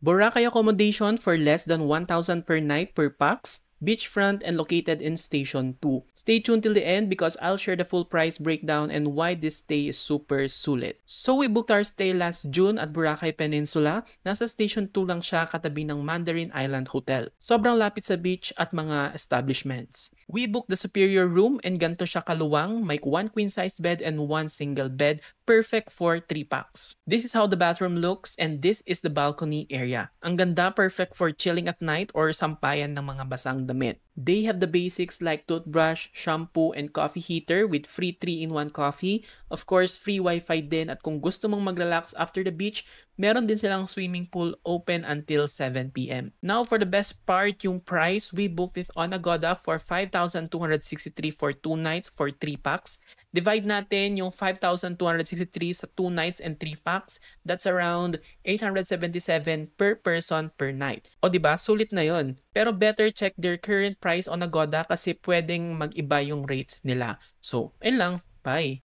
Boracay accommodation for less than 1,000 per night per pax, beachfront and located in Station 2. Stay tuned till the end because I'll share the full price breakdown and why this stay is super sulit. So we booked our stay last June at Boracay Peninsula. Nasa Station 2 lang siya katabi ng Mandarin Island Hotel. Sobrang lapit sa beach at mga establishments. We booked the superior room and ganito siya kaluwang. May 1 queen size bed and 1 single bed. Perfect for 3 packs. This is how the bathroom looks and this is the balcony area. Ang ganda, perfect for chilling at night or sampayan ng mga basang damit. They have the basics like toothbrush, shampoo, and coffee heater with free 3-in-1 coffee. Of course, free wifi din at kung gusto mong mag-relax after the beach, meron din silang swimming pool open until 7 p.m. Now for the best part, yung price, we booked it on Agoda for 5,263 for 2 nights for 3 packs. Divide natin yung 5,263 sa 2 nights and 3 packs. That's around 877 per person per night. O diba, sulit na yon. Pero better check their current price on Agoda kasi pwedeng mag-iba yung rates nila. So, ayun lang. Bye!